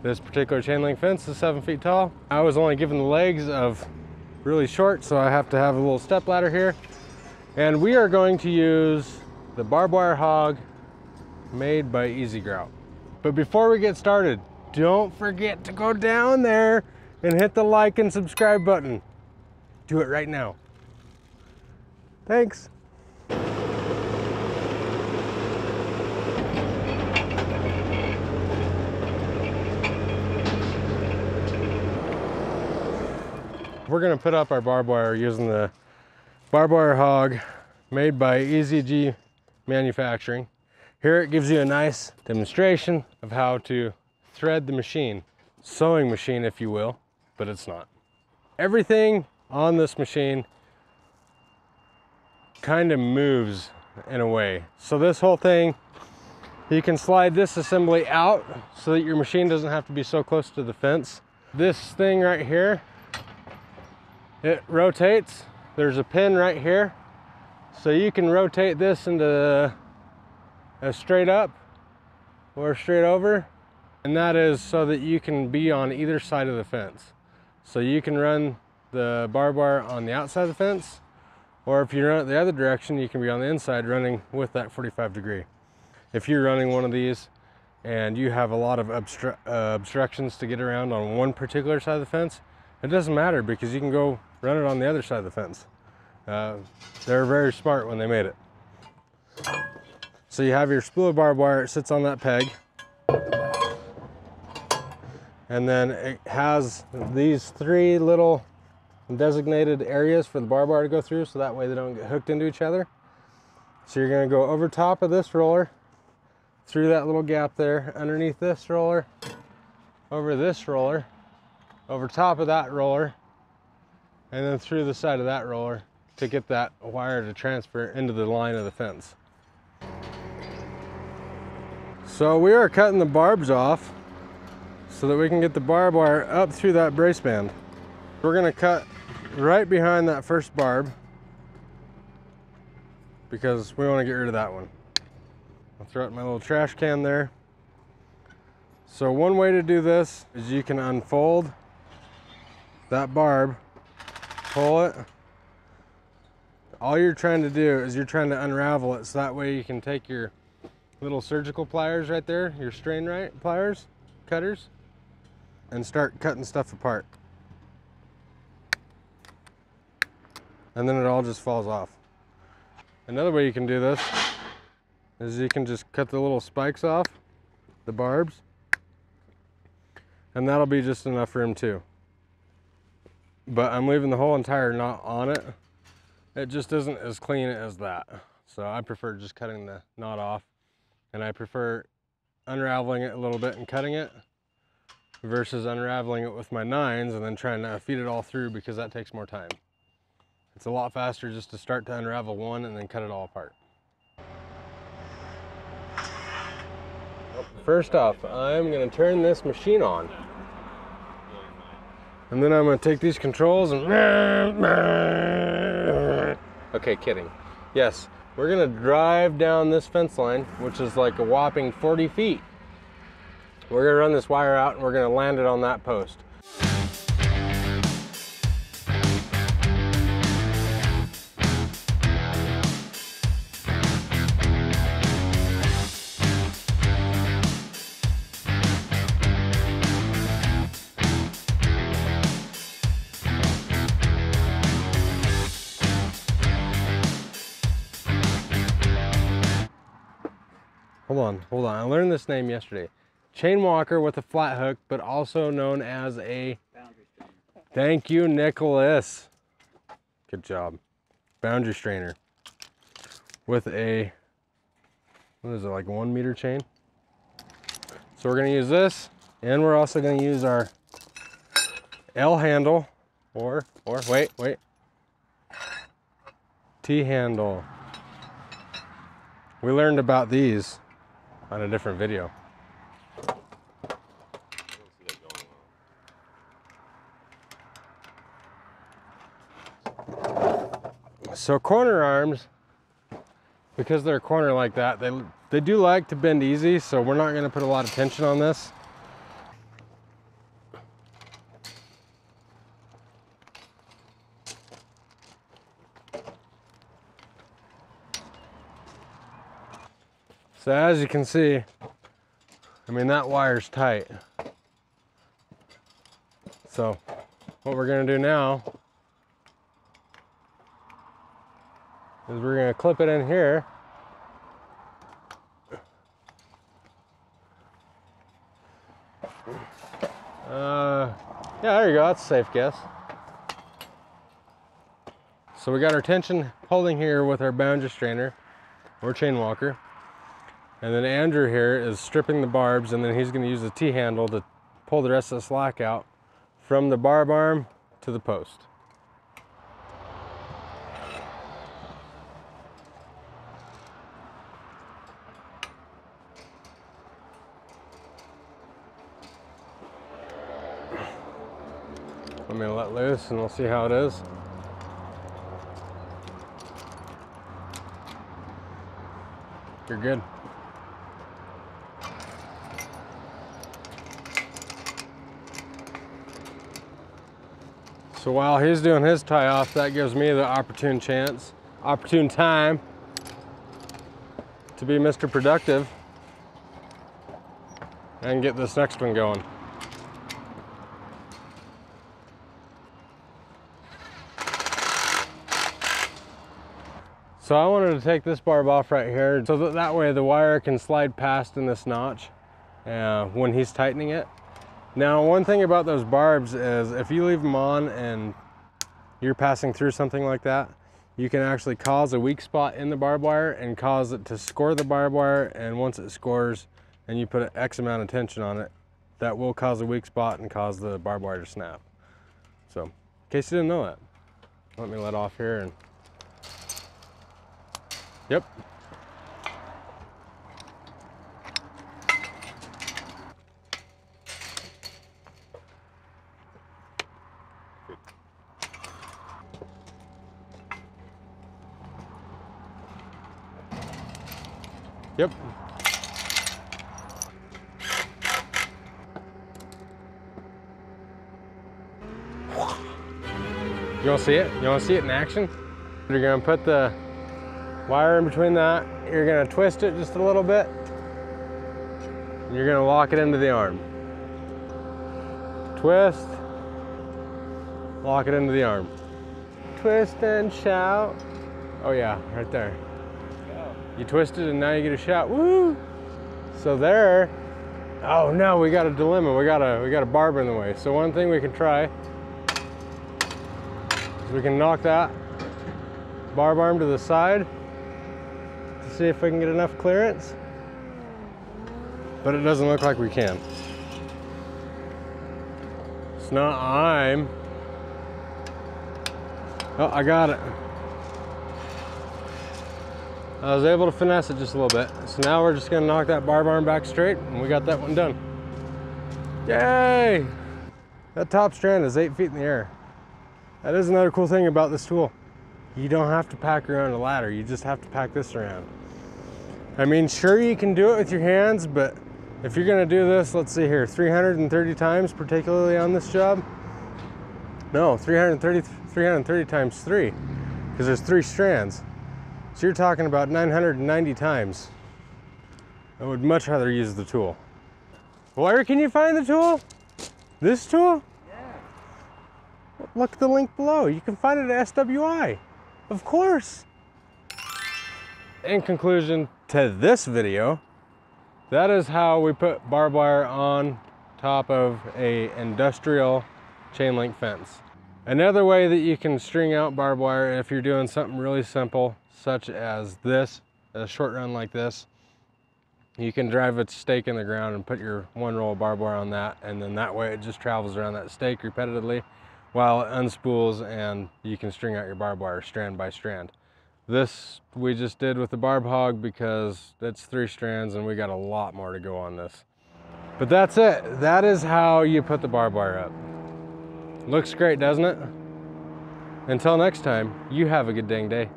This particular chain link fence is 7 feet tall. I was only given the legs of really short, so I have to have a little step ladder here. And we are going to use the Barbwire Hog made by Easy Grout. But before we get started, don't forget to go down there and hit the like and subscribe button. Do it right now. Thanks. We're gonna put up our barbed wire using the Barbwire Hog made by EZG Manufacturing. Here it gives you a nice demonstration of how to thread the machine. Sewing machine, if you will, but it's not. Everything on this machine kind of moves in a way. So this whole thing, you can slide this assembly out so that your machine doesn't have to be so close to the fence. This thing right here, it rotates. There's a pin right here. So you can rotate this into a straight up or straight over. And that is so that you can be on either side of the fence. So you can run the barbed wire on the outside of the fence, or if you run it the other direction, you can be on the inside running with that 45 degree. If you're running one of these and you have a lot of obstructions to get around on one particular side of the fence, it doesn't matter because you can go run it on the other side of the fence. They're very smart when they made it. So you have your spool of barbed wire, it sits on that peg. And then it has these three little designated areas for the barbed wire to go through, so that way they don't get hooked into each other. So you're gonna go over top of this roller, through that little gap there, underneath this roller, over this roller, over top of that roller, and then through the side of that roller to get that wire to transfer into the line of the fence. So we are cutting the barbs off so that we can get the barbed wire up through that brace band. We're gonna cut right behind that first barb because we want to get rid of that one. I'll throw it in my little trash can there. So one way to do this is you can unfold that barb, pull it. All you're trying to do is you're trying to unravel it so that way you can take your little surgical pliers right there, your strain right pliers, cutters, and start cutting stuff apart. And then it all just falls off. Another way you can do this is you can just cut the little spikes off, the barbs, and that'll be just enough room too. But I'm leaving the whole entire knot on it. It just isn't as clean as that. So I prefer just cutting the knot off, and I prefer unraveling it a little bit and cutting it versus unraveling it with my nines and then trying to feed it all through, because that takes more time. It's a lot faster just to start to unravel one and then cut it all apart. First off, I'm going to turn this machine on. And then I'm going to take these controls and... Okay, kidding. Yes, we're going to drive down this fence line, which is like a whopping 40 feet. We're going to run this wire out and we're going to land it on that post. Hold on. I learned this name yesterday. Chain walker with a flat hook, but also known as a boundary strainer. Thank you, Nicholas. Good job. Boundary strainer with a, what is it, like a 1 meter chain? So we're gonna use this, and we're also gonna use our L handle, or wait, T handle. We learned about these on a different video. So corner arms, because they're a corner like that, they do like to bend easy, so we're not going to put a lot of tension on this. So as you can see, I mean, that wire's tight. So what we're gonna do now is we're gonna clip it in here. Yeah, there you go, that's a safe guess. So we got our tension holding here with our boundary strainer or chain walker. And then Andrew here is stripping the barbs, and then he's gonna use the T-handle to pull the rest of the slack out from the barb arm to the post. I'm gonna let loose and we'll see how it is. You're good. So while he's doing his tie off, that gives me the opportune time to be Mr. Productive and get this next one going. So I wanted to take this barb off right here so that way the wire can slide past in this notch when he's tightening it. Now, one thing about those barbs is if you leave them on and you're passing through something like that, you can actually cause a weak spot in the barbed wire and cause it to score the barbed wire, and once it scores and you put an X amount of tension on it, that will cause a weak spot and cause the barbed wire to snap. So, in case you didn't know that, let me let off here and yep. Yep. You want to see it? You want to see it in action? You're going to put the wire in between that. You're going to twist it just a little bit. And you're going to lock it into the arm. Twist. Lock it into the arm. Twist and shout. Oh yeah, right there. You twist it and now you get a shout. Woo! So there. Oh no, we got a dilemma. We got a barb in the way. So one thing we can try is we can knock that barb arm to the side to see if we can get enough clearance. But it doesn't look like we can. So now oh, I got it. I was able to finesse it just a little bit. So now we're just gonna knock that barb arm back straight, and we got that one done. Yay! That top strand is 8 feet in the air. That is another cool thing about this tool. You don't have to pack around a ladder, you just have to pack this around. I mean, sure you can do it with your hands, but if you're gonna do this, let's see here, 330 times, particularly on this job. No, 330 times 3, because there's 3 strands. So you're talking about 990 times. I would much rather use the tool. Where can you find the tool? This tool? Yeah. Look at the link below. You can find it at SWI. Of course. In conclusion to this video, that is how we put barbed wire on top of a industrial chain link fence. Another way that you can string out barbed wire if you're doing something really simple, such as this, a short run like this, you can drive a stake in the ground and put your one roll of barbed wire on that, and then that way it just travels around that stake repetitively while it unspools, and you can string out your barbed wire strand by strand. This we just did with the barb hog because it's 3 strands and we got a lot more to go on this. But that's it. That is how you put the barbed wire up. Looks great, doesn't it? Until next time, you have a good dang day.